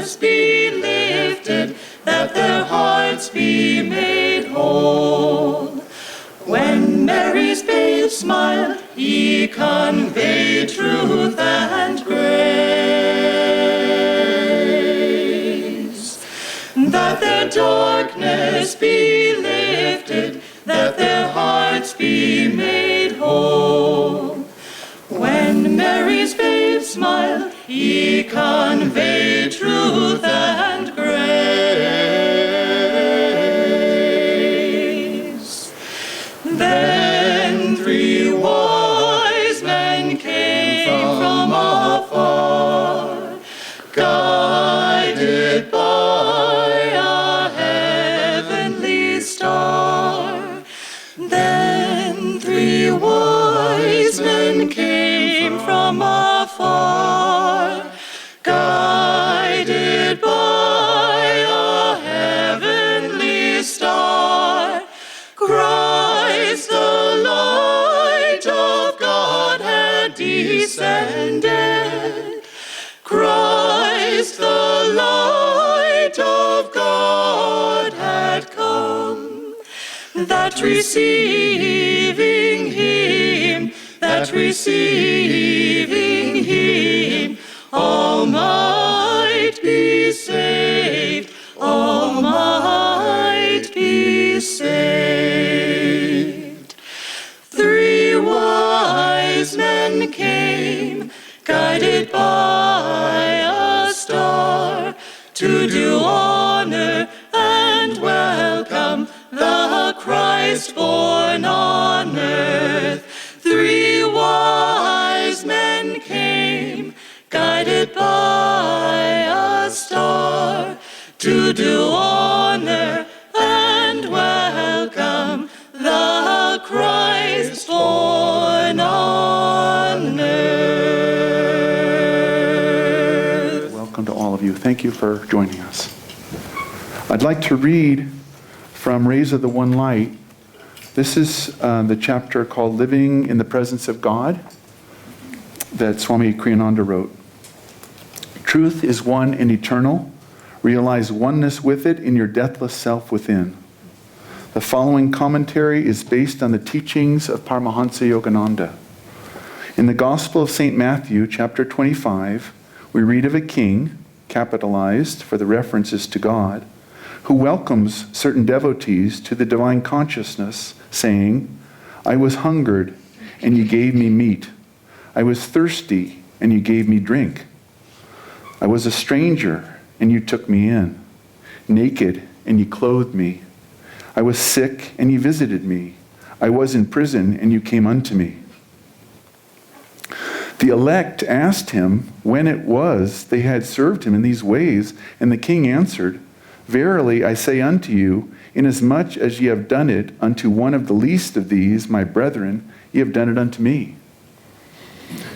darkness be lifted, that their hearts be made whole. When Mary's babe smiled, he conveyed truth and grace. That their darkness be lifted, that their hearts be made whole. When Mary's babe smiled, he conveyed truth and grace. Then 3 wise men came from afar, guided by a heavenly star. Then 3 wise men came from afar, guided by a heavenly star. Christ, the light of God, had descended. Christ, the light of God, had come. That receiving him, all might be saved, all might be saved. 3 wise men came, guided by a star, to do honor and welcome the Christ born on earth. 3 wise men came, guided by a star, to do honor and welcome the Christ born on earth. Welcome to all of you. Thank you for joining us. I'd like to read from Rays of the One Light. This is the chapter called Living in the Presence of God that Swami Ananda wrote. Truth is one and eternal. Realize oneness with it in your deathless self within. The following commentary is based on the teachings of Paramahansa Yogananda. In the Gospel of St. Matthew, chapter 25, we read of a king, capitalized for the references to God, who welcomes certain devotees to the divine consciousness, saying, I was hungered, and you gave me meat. I was thirsty, and you gave me drink. I was a stranger, and you took me in. Naked, and you clothed me. I was sick, and you visited me. I was in prison, and you came unto me. The elect asked him when it was they had served him in these ways, and the king answered, Verily I say unto you, inasmuch as ye have done it unto one of the least of these, my brethren, ye have done it unto me.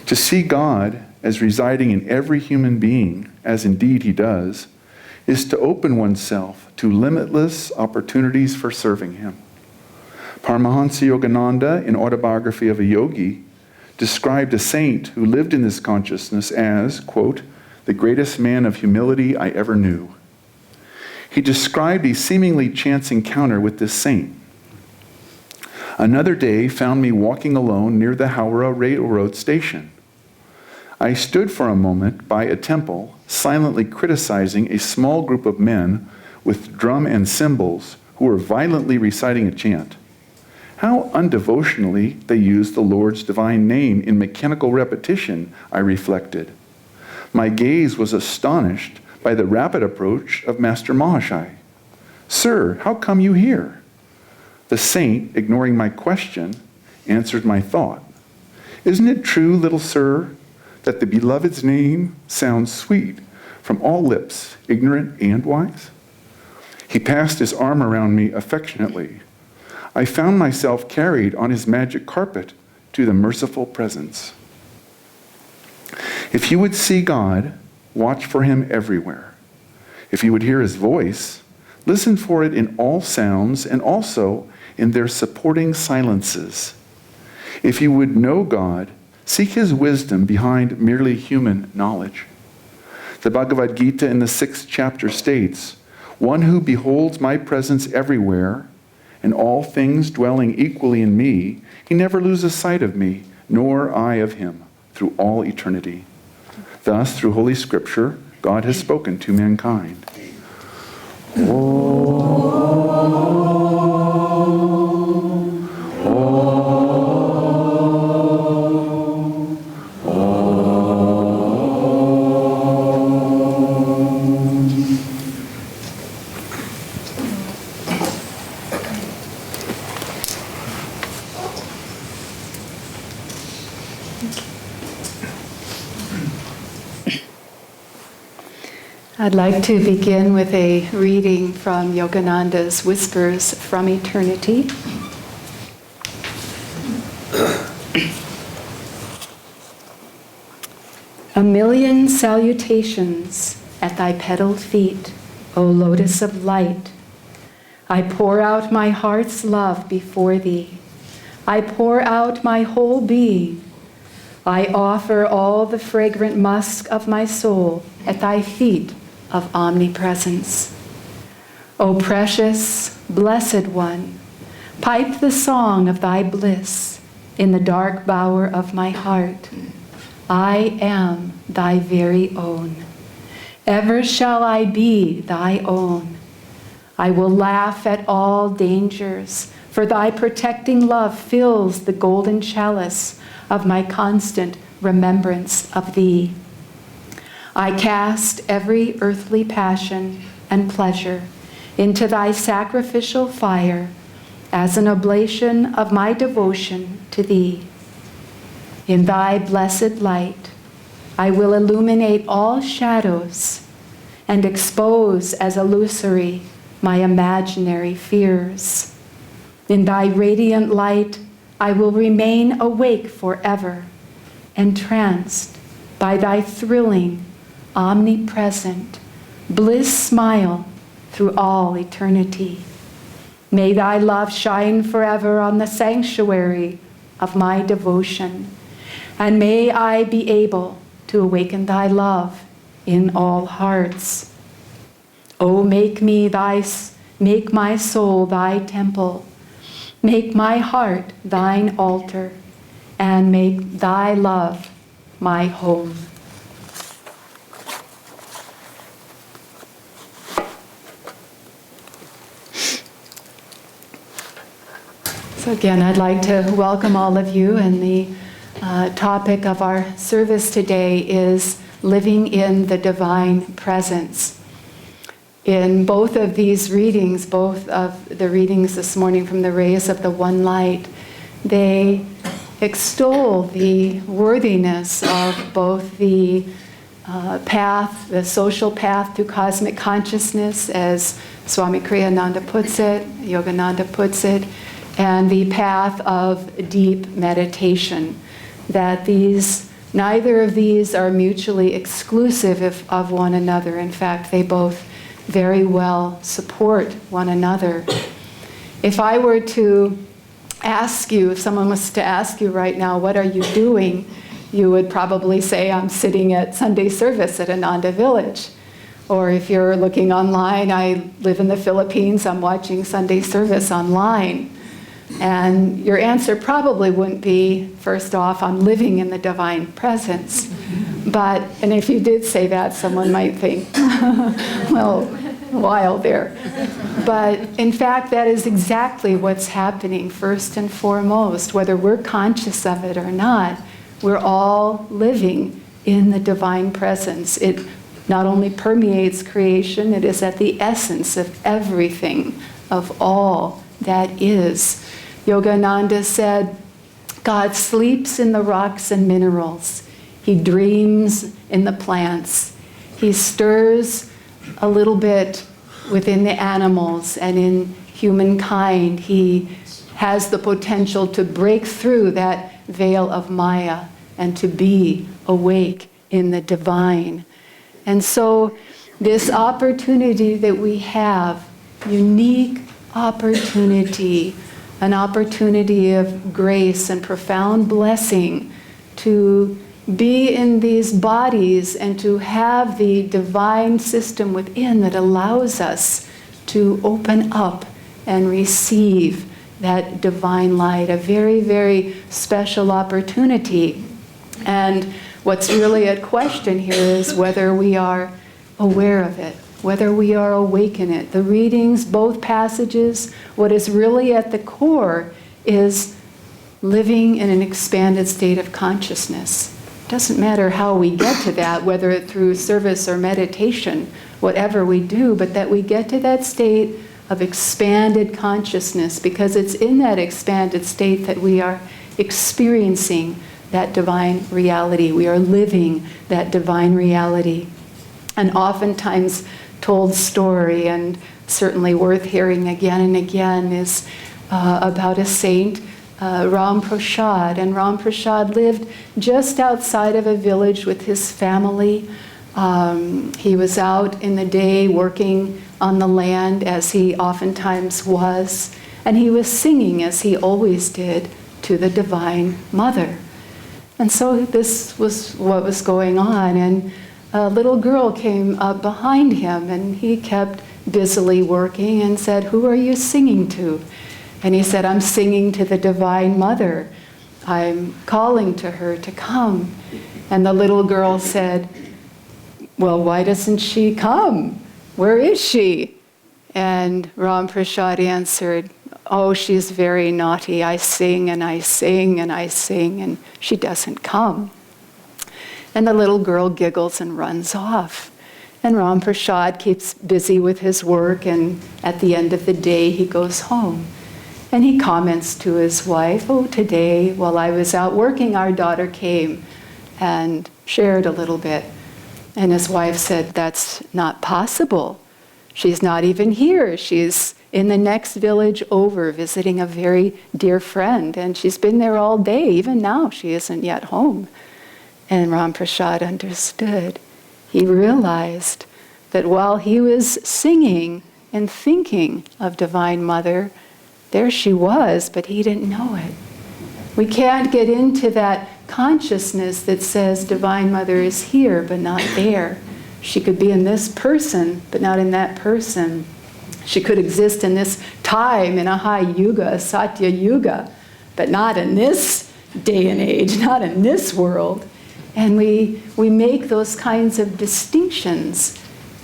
To see God as residing in every human being, as indeed he does, is to open oneself to limitless opportunities for serving him. Paramahansa Yogananda, in Autobiography of a Yogi, described a saint who lived in this consciousness as, quote, the greatest man of humility I ever knew. He described a seemingly chance encounter with this saint. Another day found me walking alone near the Howrah Railroad station. I stood for a moment by a temple, silently criticizing a small group of men with drum and cymbals who were violently reciting a chant. How undevotionally they used the Lord's divine name in mechanical repetition, I reflected. My gaze was astonished by the rapid approach of Master Mahashai. Sir, how come you here? The saint, ignoring my question, answered my thought. Isn't it true, little sir, that the beloved's name sounds sweet from all lips, ignorant and wise? He passed his arm around me affectionately. I found myself carried on his magic carpet to the merciful presence. If you would see God, watch for him everywhere. If you would hear his voice, listen for it in all sounds and also in their supporting silences. If you would know God, seek his wisdom behind merely human knowledge. The Bhagavad Gita in the 6th chapter states, "One who beholds my presence everywhere and all things dwelling equally in me, he never loses sight of me, nor I of him, through all eternity." Thus, through Holy Scripture, God has spoken to mankind. I'd like to begin with a reading from Yogananda's Whispers from Eternity. A million salutations at thy petaled feet, O lotus of light. I pour out my heart's love before thee. I pour out my whole being. I offer all the fragrant musk of my soul at thy feet of omnipresence. O precious, blessed one, pipe the song of thy bliss in the dark bower of my heart. I am thy very own. Ever shall I be thy own. I will laugh at all dangers, for thy protecting love fills the golden chalice of my constant remembrance of thee. I cast every earthly passion and pleasure into thy sacrificial fire as an oblation of my devotion to thee. In thy blessed light, I will illuminate all shadows and expose as illusory my imaginary fears. In thy radiant light, I will remain awake forever, entranced by thy thrilling, omnipresent, bliss smile through all eternity. May thy love shine forever on the sanctuary of my devotion, and may I be able to awaken thy love in all hearts. Oh, make my soul thy temple, make my heart thine altar, and make thy love my home. So again, I'd like to welcome all of you, and the topic of our service today is living in the divine presence. In both of these readings, both of the readings this morning from the Rays of the One Light, they extol the worthiness of both the path, the social path to cosmic consciousness, as Swami Kriyananda puts it, Yogananda puts it, and the path of deep meditation, that neither of these are mutually exclusive of one another. In fact, they both very well support one another. If I were to ask you, if someone was to ask you right now, what are you doing? You would probably say, I'm sitting at Sunday service at Ananda Village. Or if you're looking online, I live in the Philippines, I'm watching Sunday service online. And your answer probably wouldn't be, first off, I'm living in the divine presence. And if you did say that, someone might think, well, wild there. But in fact, that is exactly what's happening first and foremost. Whether we're conscious of it or not, we're all living in the divine presence. It not only permeates creation, it is at the essence of everything, of all that is. Yogananda said, God sleeps in the rocks and minerals. He dreams in the plants. He stirs a little bit within the animals, and in humankind, he has the potential to break through that veil of Maya and to be awake in the divine. And so this opportunity that we have, unique opportunity, an opportunity of grace and profound blessing to be in these bodies and to have the divine system within that allows us to open up and receive that divine light, a very, very special opportunity. And what's really at question here is whether we are aware of it, whether we are awake in it. The readings, both passages, what is really at the core is living in an expanded state of consciousness. Doesn't matter how we get to that, whether through service or meditation, whatever we do, but that we get to that state of expanded consciousness, because it's in that expanded state that we are experiencing that divine reality. We are living that divine reality. An oftentimes told story, and certainly worth hearing again and again, is about a saint, Ram Prasad. And Ram Prasad lived just outside of a village with his family. He was out in the day working on the land, as he oftentimes was, and he was singing, as he always did, to the Divine Mother. And so this was what was going on, and a little girl came up behind him, and he kept busily working and said, "Who are you singing to?" And he said, "I'm singing to the Divine Mother. I'm calling to her to come." And the little girl said, "Well, why doesn't she come? Where is she?" And Ram Prasad answered, "Oh, she's very naughty. I sing and I sing and I sing, and she doesn't come." And the little girl giggles and runs off. And Ram Prasad keeps busy with his work, and at the end of the day, he goes home. And he comments to his wife, "Oh, today, while I was out working, our daughter came and shared a little bit." And his wife said, "That's not possible. She's not even here. She's in the next village over visiting a very dear friend, and she's been there all day. Even now, she isn't yet home." And Ram Prasad understood. He realized that while he was singing and thinking of Divine Mother, there she was, but he didn't know it. We can't get into that consciousness that says Divine Mother is here, but not there. She could be in this person, but not in that person. She could exist in this time, in a high yuga, a Satya yuga, but not in this day and age, not in this world. And we make those kinds of distinctions,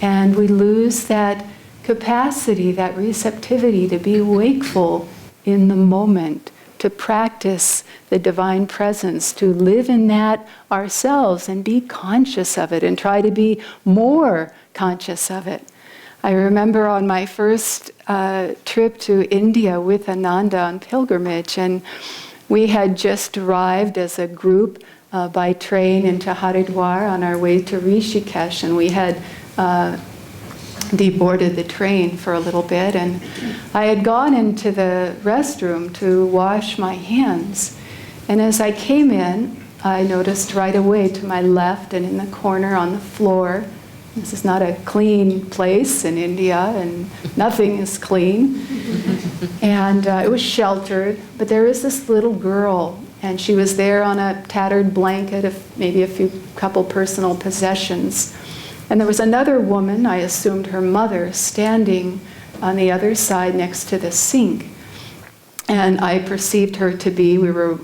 and we lose that capacity, that receptivity to be wakeful in the moment, to practice the divine presence, to live in that ourselves and be conscious of it and try to be more conscious of it. I remember on my first trip to India with Ananda on pilgrimage, and we had just arrived as a group by train into Haridwar on our way to Rishikesh, and we had deboarded the train for a little bit, and I had gone into the restroom to wash my hands. And as I came in, I noticed right away to my left and in the corner on the floor, this is not a clean place in India, and nothing is clean. And it was sheltered, but there was this little girl, and she was there on a tattered blanket of maybe a couple personal possessions. And there was another woman, I assumed her mother, standing on the other side next to the sink. And I perceived her to be, we were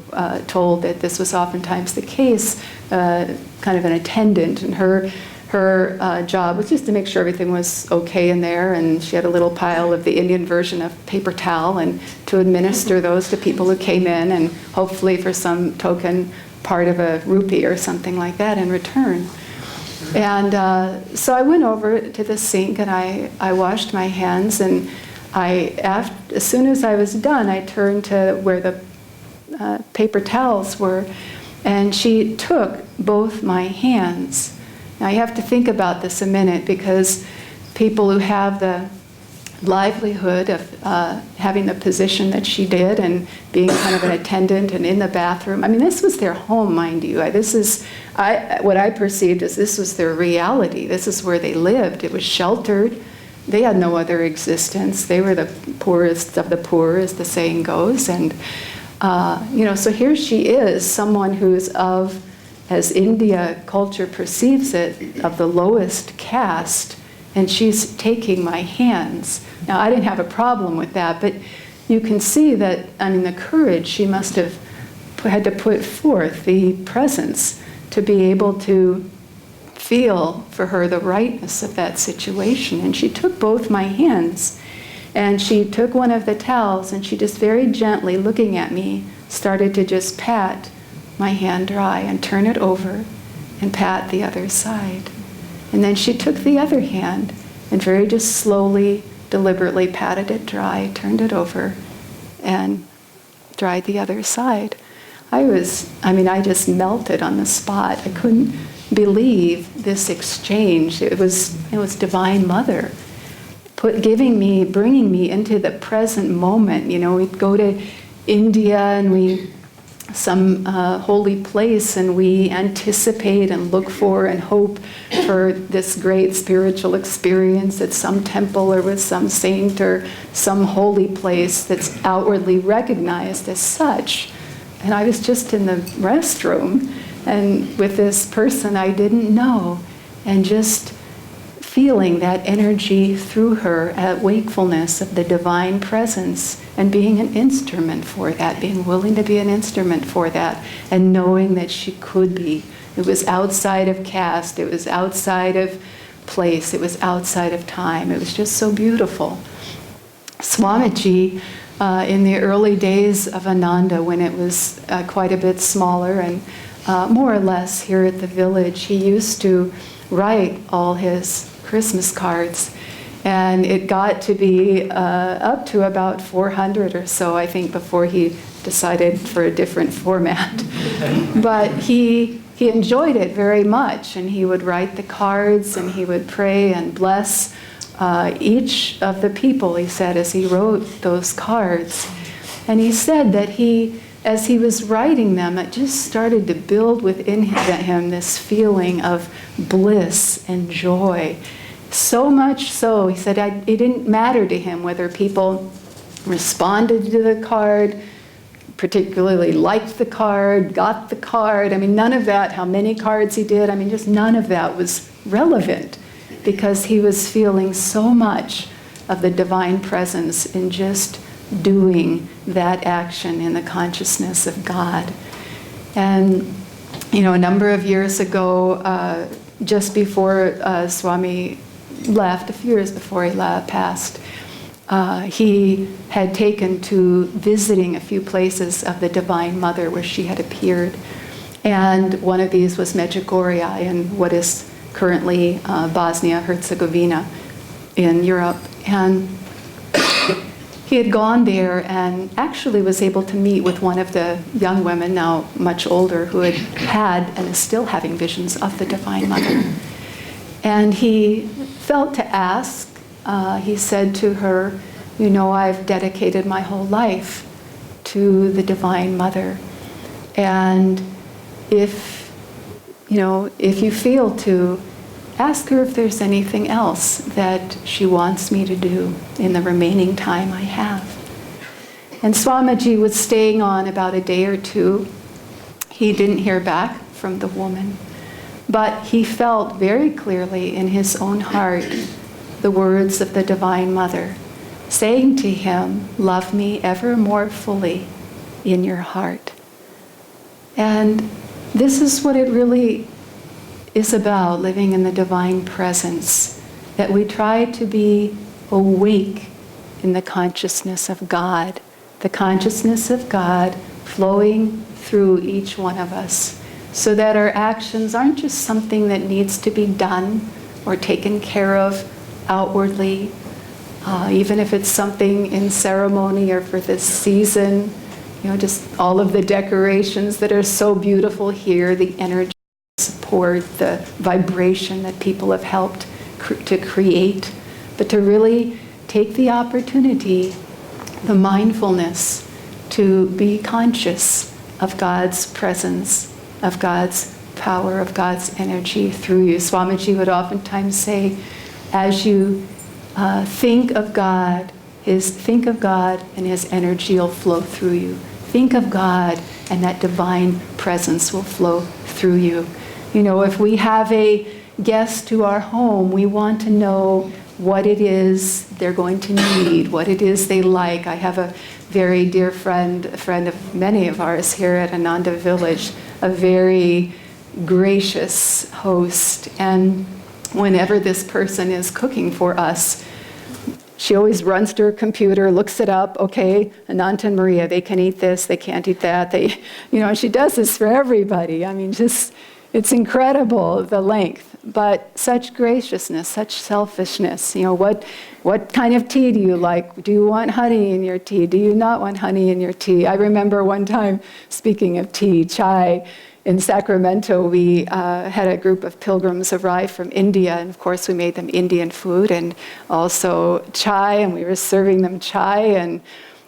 told that this was oftentimes the case, kind of an attendant. And her job was just to make sure everything was okay in there. And she had a little pile of the Indian version of paper towel, and to administer those to people who came in, and hopefully for some token part of a rupee or something like that in return. And so I went over to the sink and I washed my hands, and as soon as I was done, I turned to where the paper towels were, and she took both my hands. Now you have to think about this a minute, because people who have the livelihood of having the position that she did and being kind of an attendant and in the bathroom. I mean, this was their home, mind you. What I perceived as this was their reality. This is where they lived. It was sheltered. They had no other existence. They were the poorest of the poor, as the saying goes. And, so here she is, someone who's of as India culture perceives it, of the lowest caste, and she's taking my hands. Now, I didn't have a problem with that, but you can see that, I mean, the courage she must have had to put forth, the presence, to be able to feel for her the rightness of that situation. And she took both my hands, and she took one of the towels, and she just very gently, looking at me, started to just pat my hand dry and turn it over and pat the other side. And then she took the other hand and very just slowly, deliberately patted it dry, turned it over, and dried the other side. I just melted on the spot. I couldn't believe this exchange. It was Divine Mother bringing me into the present moment. You know, we'd go to India and some holy place, and we anticipate and look for and hope for this great spiritual experience at some temple or with some saint or some holy place that's outwardly recognized as such. And I was just in the restroom and with this person I didn't know, and just feeling that energy through her at wakefulness of the divine presence, and being an instrument for that, being willing to be an instrument for that, and knowing that she could be. It was outside of caste, it was outside of place, it was outside of time. It was just so beautiful. Swamiji, in the early days of Ananda, when it was quite a bit smaller and more or less here at the village, he used to write all his Christmas cards. And it got to be up to about 400 or so, I think, before he decided for a different format. But he enjoyed it very much, and he would write the cards, and he would pray and bless each of the people, he said, as he wrote those cards. And he said that as he was writing them, it just started to build within him this feeling of bliss and joy. So much so, he said, it didn't matter to him whether people responded to the card, particularly liked the card, got the card. I mean, none of that, how many cards he did, I mean, just none of that was relevant, because he was feeling so much of the divine presence in just doing that action in the consciousness of God. And, you know, a number of years ago, just before Swami left, a few years before he passed, he had taken to visiting a few places of the Divine Mother where she had appeared. And one of these was Medjugorje in what is currently Bosnia-Herzegovina in Europe. And he had gone there and actually was able to meet with one of the young women, now much older, who had and is still having visions of the Divine Mother. And he felt to ask, he said to her, you know, I've dedicated my whole life to the Divine Mother. And if you feel to, ask her if there's anything else that she wants me to do in the remaining time I have. And Swamiji was staying on about a day or two. He didn't hear back from the woman, but he felt very clearly in his own heart the words of the Divine Mother, saying to him, "Love me ever more fully in your heart." And this is what it really is about, living in the divine presence, that we try to be awake in the consciousness of God, the consciousness of God flowing through each one of us, so that our actions aren't just something that needs to be done or taken care of outwardly, even if it's something in ceremony or for this season, you know, just all of the decorations that are so beautiful here, the energy, support, the vibration that people have helped to create, but to really take the opportunity, the mindfulness, to be conscious of God's presence, of God's power, of God's energy through you. Swamiji would oftentimes say, as you think of God and His energy will flow through you. Think of God and that divine presence will flow through you. You know, if we have a guest to our home, we want to know what it is they're going to need, what it is they like. I have a very dear friend, a friend of many of ours here at Ananda Village, a very gracious host. And whenever this person is cooking for us, she always runs to her computer, looks it up. Okay, Ananta and Maria, they can eat this, they can't eat that. She does this for everybody. I mean, it's incredible, the length. But such graciousness, such selfishness. What kind of tea do you like? Do you want honey in your tea? Do you not want honey in your tea? I remember one time, speaking of tea, chai, in Sacramento, we had a group of pilgrims arrive from India, and of course we made them Indian food and also chai, and we were serving them chai, and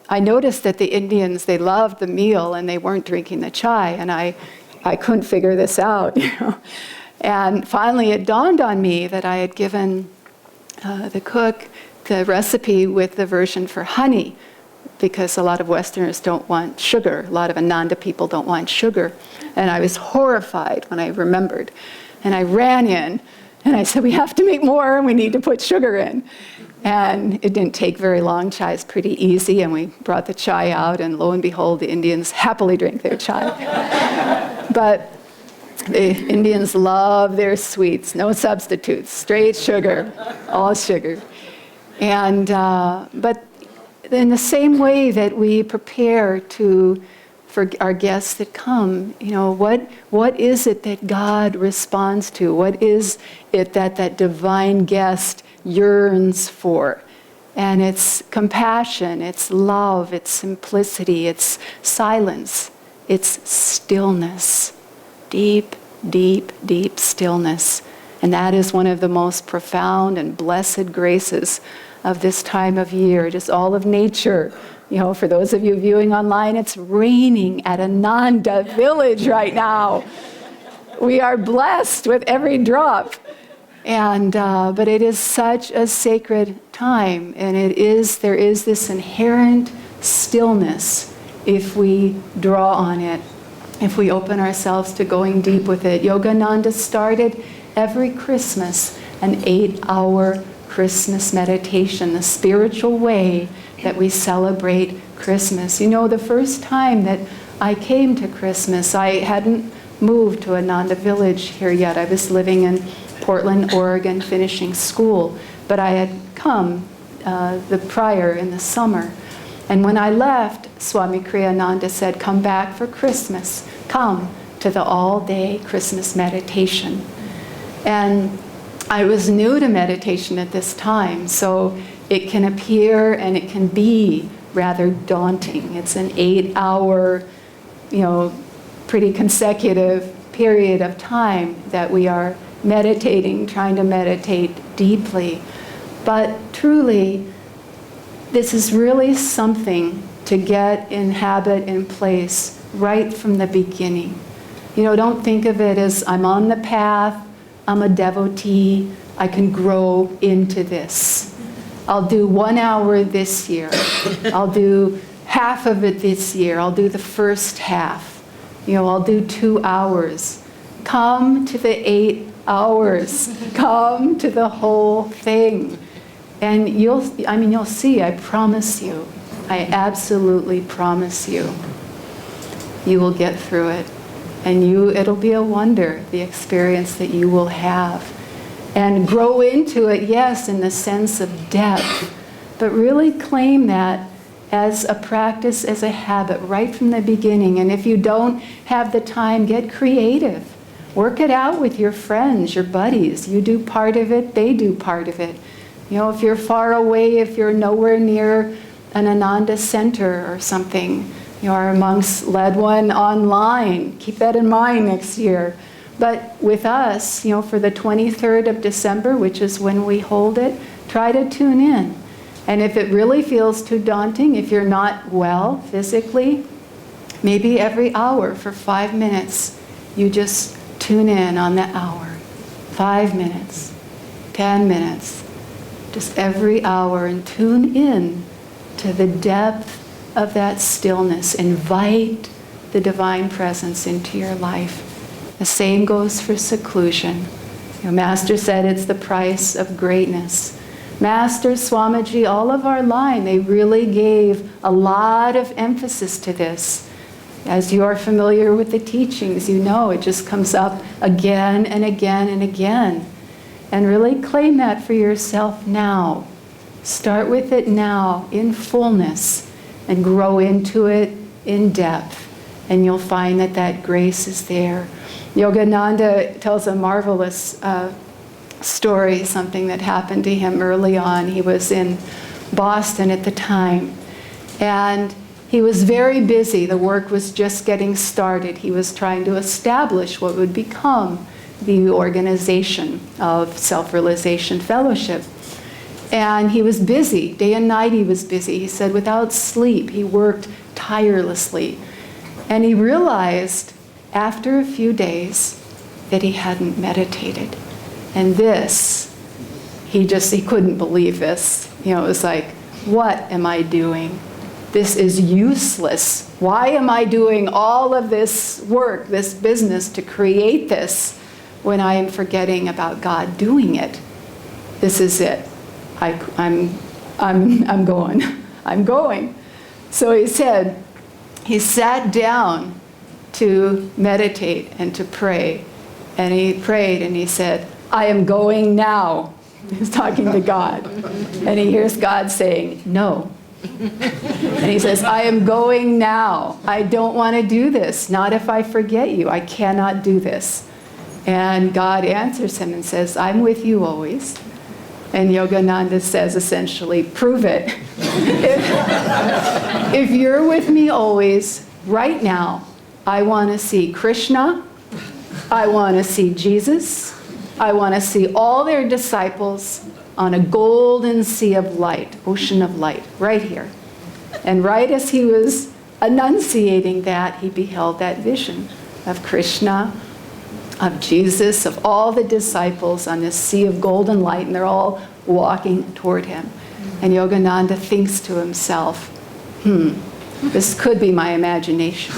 I noticed that the Indians, they loved the meal and they weren't drinking the chai, and I couldn't figure this out, And finally it dawned on me that I had given the cook the recipe with the version for honey, because a lot of Westerners don't want sugar. A lot of Ananda people don't want sugar. And I was horrified when I remembered. And I ran in and I said, we have to make more and we need to put sugar in. And it didn't take very long. Chai is pretty easy. And we brought the chai out, and lo and behold, the Indians happily drank their chai. But the Indians love their sweets, no substitutes, straight sugar, all sugar. And but in the same way that we prepare for our guests that come, what is it that God responds to? What is it that divine guest yearns for? And it's compassion, it's love, it's simplicity, it's silence, it's stillness. Deep, deep, deep stillness. And that is one of the most profound and blessed graces of this time of year. It is all of nature. For those of you viewing online, it's raining at Ananda Village right now. We are blessed with every drop. And but it is such a sacred time, and there is this inherent stillness if we draw on it, if we open ourselves to going deep with it. Yogananda started every Christmas an 8-hour Christmas meditation, the spiritual way that we celebrate Christmas. The first time that I came to Christmas, I hadn't moved to Ananda Village here yet. I was living in Portland, Oregon, finishing school, but I had come the prior in the summer. And when I left, Swami Kriyananda said, come back for Christmas. Come to the all-day Christmas meditation. And I was new to meditation at this time, so it can appear and it can be rather daunting. It's an 8-hour, pretty consecutive period of time that we are meditating, trying to meditate deeply. But truly, this is really something to get in habit, in place, right from the beginning. Don't think of it as I'm on the path, I'm a devotee, I can grow into this. I'll do 1 hour this year. I'll do half of it this year. I'll do the first half. I'll do 2 hours. Come to the 8 hours. Come to the whole thing. And you'll see, I promise you, I absolutely promise you, you will get through it. And it'll be a wonder, the experience that you will have. And grow into it, yes, in the sense of depth, but really claim that as a practice, as a habit, right from the beginning. And if you don't have the time, get creative. Work it out with your friends, your buddies. You do part of it, they do part of it. If you're far away, if you're nowhere near an Ananda center or something, our monks led one online. Keep that in mind next year. But with us, for the 23rd of December, which is when we hold it, try to tune in. And if it really feels too daunting, if you're not well physically, maybe every hour for 5 minutes, you just tune in on the hour. 5 minutes, 10 minutes, just every hour, and tune in to the depth of that stillness. Invite the divine presence into your life. The same goes for seclusion. Master said it's the price of greatness. Master, Swamiji, all of our line, they really gave a lot of emphasis to this. As you are familiar with the teachings, you know it just comes up again and again and again. And really claim that for yourself now. Start with it now in fullness and grow into it in depth. And you'll find that that grace is there. Yogananda tells a marvelous story, something that happened to him early on. He was in Boston at the time, and he was very busy. The work was just getting started. He was trying to establish what would become the organization of Self-Realization Fellowship. And he was busy. Day and night he was busy. He said without sleep, he worked tirelessly. And he realized after a few days that he hadn't meditated. And this, he couldn't believe this. It was like, what am I doing? This is useless. Why am I doing all of this work, this business to create this when I am forgetting about God doing it? This is it. I'm going. I'm going. So he said, he sat down to meditate and to pray. And he prayed and he said, I am going now. He's talking to God. And he hears God saying, no. And he says, I am going now. I don't want to do this. Not if I forget you. I cannot do this. And God answers him and says, I'm with you always. And Yogananda says essentially, prove it. If you're with me always, right now, I want to see Krishna. I want to see Jesus. I want to see all their disciples on a golden sea of light, ocean of light, right here. And right as he was enunciating that, he beheld that vision of Krishna, of Jesus, of all the disciples on this sea of golden light, and they're all walking toward him. And Yogananda thinks to himself, this could be my imagination.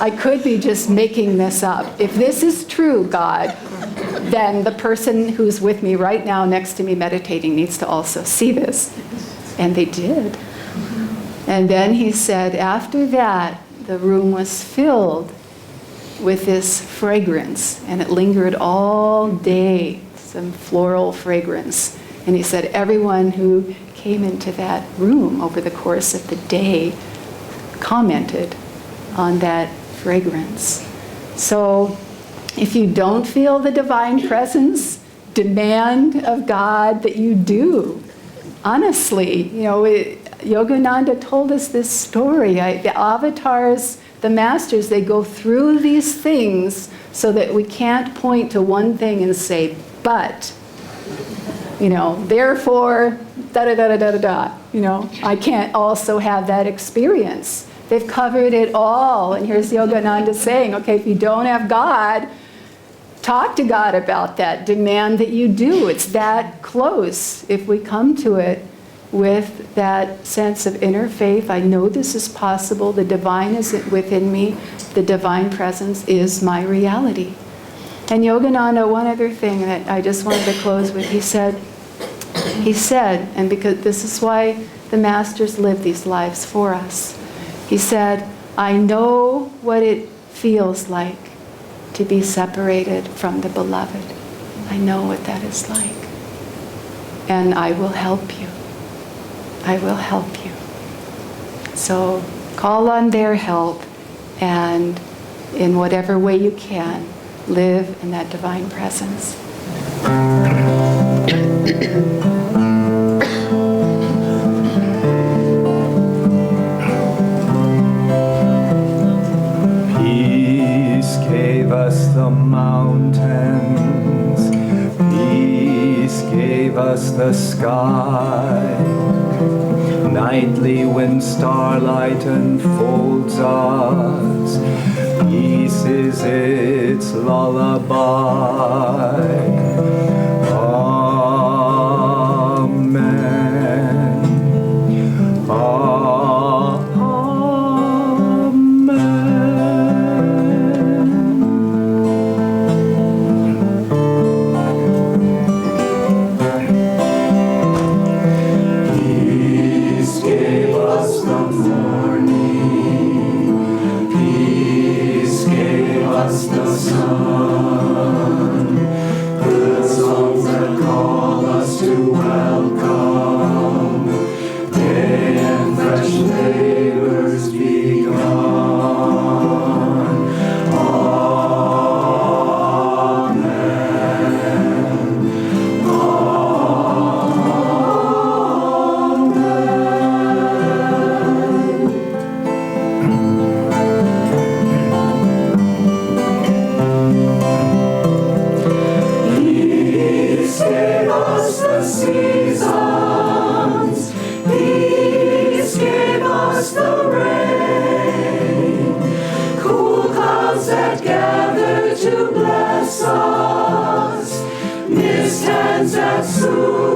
I could be just making this up. If this is true, God, then the person who's with me right now next to me meditating needs to also see this. And they did. And then he said, after that, the room was filled with this fragrance, and it lingered all day, some floral fragrance. And he said everyone who came into that room over the course of the day commented on that fragrance. So if you don't feel the divine presence, demand of God that you do. Honestly, Yogananda told us this story. The avatars, the masters, they go through these things so that we can't point to one thing and say, but, therefore, da-da-da-da-da-da, I can't also have that experience. They've covered it all. And here's Yogananda saying, okay, if you don't have God, talk to God about that. Demand that you do. It's that close. If we come to it with that sense of inner faith, I know this is possible. The divine is within me. The divine presence is my reality. And Yogananda, one other thing that I just wanted to close with, he said, and because this is why the masters live these lives for us, he said, I know what it feels like to be separated from the beloved. I know what that is like. And I will help you. I will help you. So call on their help, and in whatever way you can, live in that divine presence. Peace gave us the mountains, peace gave us the sky. Nightly when starlight enfolds us, peace is its lullaby. Amen. Amen. us the seasons. Peace gave us the rain. Cool clouds that gather to bless us. Mist hands that soothe